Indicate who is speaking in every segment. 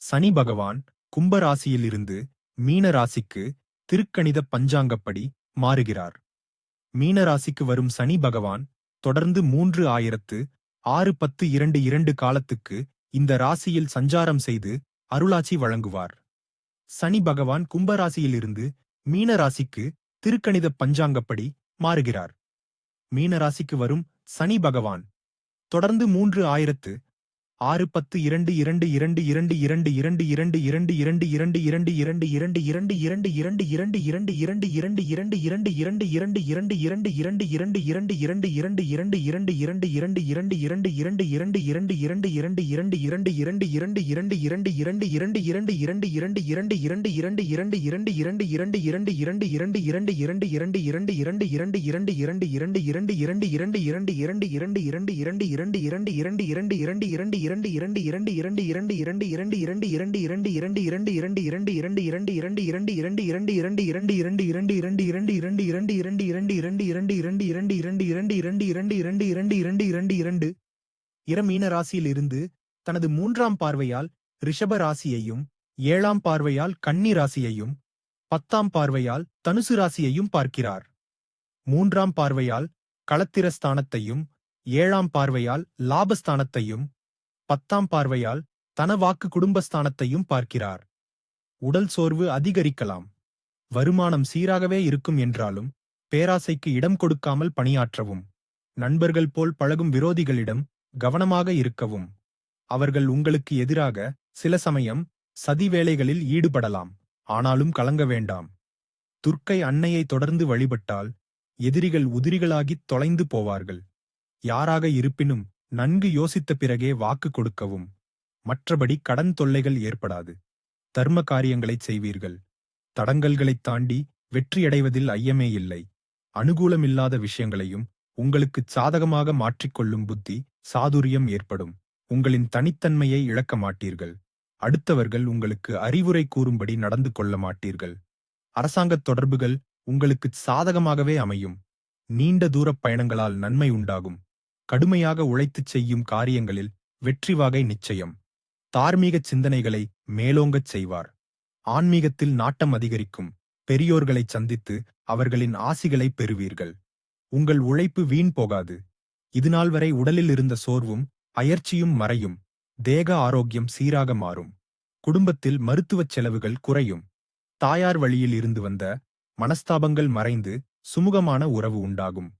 Speaker 1: சனி பகவான் கும்ப ராசியிலிருந்து மீன ராசிக்கு திருக்கணித பஞ்சாங்கப்படி மாறுகிறார். மீன ராசிக்கு வரும் சனி பகவான் தொடர்ந்து 3,610 காலத்துக்கு இந்த ராசியில் சஞ்சாரம் செய்து அருளாட்சி வழங்குவார். சனி பகவான் கும்பராசியிலிருந்து மீன ராசிக்கு திருக்கணித பஞ்சாங்கப்படி மாறுகிறார். மீன ராசிக்கு வரும் சனி பகவான் தொடர்ந்து 3,610 மீன ராசியிலிருந்து தனது 3ஆம் பார்வையால் ரிஷப ராசியையும் 7ஆம் பார்வையால் கன்னி ராசியையும் 10ஆம் பார்வையால் தனுசு ராசியையும் பார்க்கிறார். 3ஆம் பார்வையால் களத்திரஸ்தானத்தையும் 7ஆம் பார்வையால் லாபஸ்தானத்தையும் 10ஆம் பார்வையால் தனவாக்கு குடும்பஸ்தானத்தையும் பார்க்கிறார். உடல் சோர்வு அதிகரிக்கலாம். வருமானம் சீராகவே இருக்கும் என்றாலும் பேராசைக்கு இடம் கொடுக்காமல் பணியாற்றவும். நண்பர்கள் போல் பழகும் விரோதிகளிடம் கவனமாக இருக்கவும். அவர்கள் உங்களுக்கு எதிராக சில சமயம் சதி வேலைகளில் ஈடுபடலாம். ஆனாலும் கலங்க வேண்டாம். துர்க்கை அன்னையை தொடர்ந்து வழிபட்டால் எதிரிகள் உதிரிகளாகித் தொலைந்து போவார்கள். யாராக இருப்பினும் நன்கு யோசித்த பிறகே வாக்கு கொடுக்கவும். மற்றபடி கடன் தொல்லைகள் ஏற்படாது. தர்ம காரியங்களைச் செய்வீர்கள். தடங்கல்களைத் தாண்டி வெற்றியடைவதில் ஐயமே இல்லை. அனுகூலமில்லாத விஷயங்களையும் உங்களுக்குச் சாதகமாக மாற்றிக்கொள்ளும் புத்தி சாதுரியம் ஏற்படும். உங்களின் தனித்தன்மையை இழக்க மாட்டீர்கள். அடுத்தவர்கள் உங்களுக்கு அறிவுரை கூறும்படி நடந்து கொள்ள மாட்டீர்கள். அரசாங்கத் தொடர்புகள் உங்களுக்குச் சாதகமாகவே அமையும். நீண்ட தூரப் பயணங்களால் நன்மை உண்டாகும். கடுமையாக உழைத்துச் செய்யும் காரியங்களில் வெற்றி வாகை நிச்சயம். தார்மீகச் சிந்தனைகளை மேலோங்கச் செய்வார். ஆன்மீகத்தில் நாட்டம் அதிகரிக்கும். பெரியோர்களைச் சந்தித்து அவர்களின் ஆசிகளை பெறுவீர்கள். உங்கள் உழைப்பு வீண் போகாது. இதுநாள் வரை உடலில் இருந்த சோர்வும் அயர்ச்சியும் மறையும். தேக ஆரோக்கியம் சீராக மாறும். குடும்பத்தில் மருத்துவச் செலவுகள் குறையும். தாயார் வழியில் இருந்து வந்த மனஸ்தாபங்கள் மறைந்து சுமூகமான உறவு உண்டாகும்.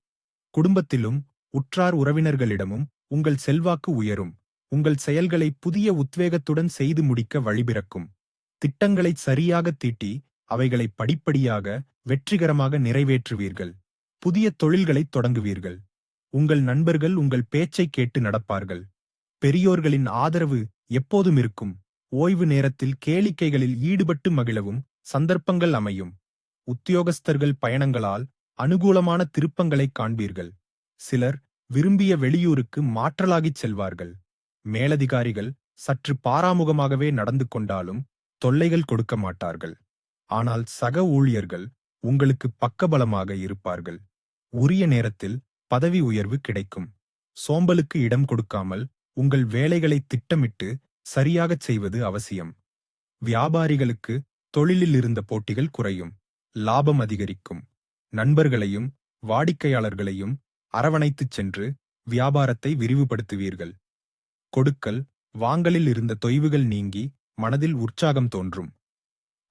Speaker 1: குடும்பத்திலும் உற்றார் உறவினர்களிடமும் உங்கள் செல்வாக்கு உயரும். உங்கள் செயல்களை புதிய உத்வேகத்துடன் செய்து முடிக்க வழிபிறக்கும். திட்டங்களைச் சரியாக தீட்டி அவைகளை படிப்படியாக வெற்றிகரமாக நிறைவேற்றுவீர்கள். புதிய தொழில்களைத் தொடங்குவீர்கள். உங்கள் நண்பர்கள் உங்கள் பேச்சைக் கேட்டு நடப்பார்கள். பெரியோர்களின் ஆதரவு எப்போதும் இருக்கும். ஓய்வு நேரத்தில் கேளிக்கைகளில் ஈடுபட்டு மகிழவும் சந்தர்ப்பங்கள் அமையும். உத்தியோகஸ்தர்கள் பயணங்களால் அனுகூலமான திருப்பங்களைக் காண்பீர்கள். சிலர் விரும்பிய வெளியூருக்கு மாற்றலாகிச் செல்வார்கள். மேலதிகாரிகள் சற்று பாராமுகமாகவே நடந்து கொண்டாலும் தொல்லைகள் கொடுக்க மாட்டார்கள். ஆனால் சக ஊழியர்கள் உங்களுக்கு பக்கபலமாக இருப்பார்கள். உரிய நேரத்தில் பதவி உயர்வு கிடைக்கும். சோம்பலுக்கு இடம் கொடுக்காமல் உங்கள் வேலைகளை திட்டமிட்டு சரியாகச் செய்வது அவசியம். வியாபாரிகளுக்கு தொழிலில் இருந்த போட்டிகள் குறையும். லாபம் அதிகரிக்கும். நண்பர்களையும் வாடிக்கையாளர்களையும் அரவணைத்துச் சென்று வியாபாரத்தை விரிவுபடுத்துவீர்கள். கொடுக்கல் வாங்கலில் இருந்த தொய்வுகள் நீங்கி மனதில் உற்சாகம் தோன்றும்.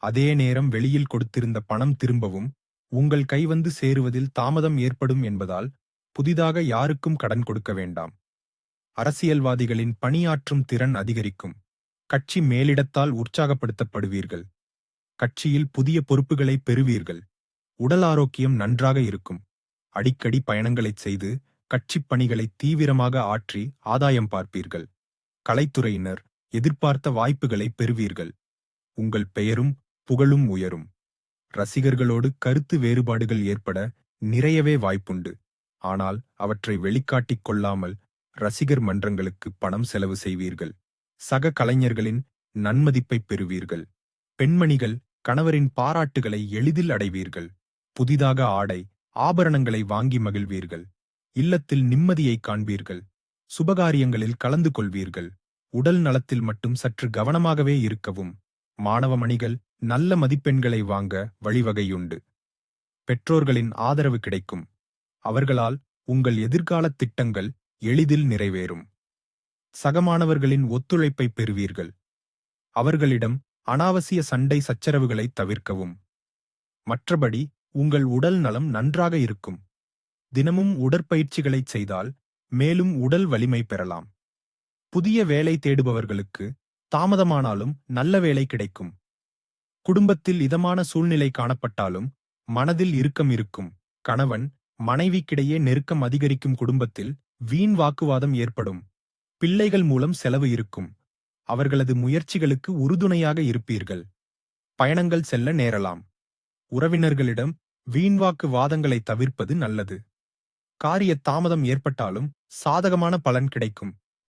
Speaker 1: அதே நேரம் வெளியில் கொடுத்திருந்த பணம் திரும்பவும் உங்கள் கை வந்து சேருவதில் தாமதம் ஏற்படும் என்பதால் புதிதாக யாருக்கும் கடன் கொடுக்க வேண்டாம். அரசியல்வாதிகளின் பணியாற்றும் திறன் அதிகரிக்கும். கட்சி மேலிடத்தால் உற்சாகப்படுத்தப்படுவீர்கள். கட்சியில் புதிய பொறுப்புகளை பெறுவீர்கள். உடல் ஆரோக்கியம் நன்றாக இருக்கும். அடிக்கடி பயணங்களைச் செய்து கட்சிப் பணிகளை தீவிரமாக ஆற்றி ஆதாயம் பார்ப்பீர்கள். கலைத்துறையினர் எதிர்பார்த்த வாய்ப்புகளை பெறுவீர்கள். உங்கள் பெயரும் புகழும் உயரும். ரசிகர்களோடு கருத்து வேறுபாடுகள் ஏற்பட நிறையவே வாய்ப்புண்டு. ஆனால் அவற்றை வெளிக்காட்டிக் கொள்ளாமல் ரசிகர் மன்றங்களுக்கு பணம் செலவு செய்வீர்கள். சக கலைஞர்களின் நன்மதிப்பை பெறுவீர்கள். பெண்மணிகள் கணவரின் பாராட்டுகளை எளிதில் அடைவீர்கள். புதிதாக ஆடை ஆபரணங்களை வாங்கி மகிழ்வீர்கள். இல்லத்தில் நிம்மதியை காண்பீர்கள். சுபகாரியங்களில் கலந்து கொள்வீர்கள். உடல் நலத்தில் மட்டும் சற்று கவனமாகவே இருக்கவும். மாணவ மணிகள் நல்ல மதிப்பெண்களை வாங்க வழிவகையுண்டு. பெற்றோர்களின் ஆதரவு கிடைக்கும். அவர்களால் உங்கள் எதிர்கால திட்டங்கள் எளிதில் நிறைவேறும். சக மாணவர்களின் ஒத்துழைப்பை பெறுவீர்கள். அவர்களிடம் அனாவசிய சண்டை சச்சரவுகளை தவிர்க்கவும். மற்றபடி உங்கள் உடல் நலம் நன்றாக இருக்கும். தினமும் உடற்பயிற்சிகளைச் செய்தால் மேலும் உடல் வலிமை பெறலாம். புதிய வேலை தேடுபவர்களுக்கு தாமதமானாலும் நல்ல வேலை கிடைக்கும். குடும்பத்தில் இதமான சூழ்நிலை காணப்பட்டாலும் மனதில் இறுக்கம் இருக்கும். கணவன் மனைவிக்கிடையே நெருக்கம் அதிகரிக்கும். குடும்பத்தில் வீண் வாக்குவாதம் ஏற்படும். பிள்ளைகள் மூலம் செலவு இருக்கும். அவர்களது முயற்சிகளுக்கு உறுதுணையாக இருப்பீர்கள். பயணங்கள் செல்ல நேரலாம். உறவினர்களிடம் வீண்வாக்கு வாதங்களை தவிர்ப்பது நல்லது. காரிய தாமதம் ஏற்பட்டாலும் சாதகமான பலன் கிடைக்கும்.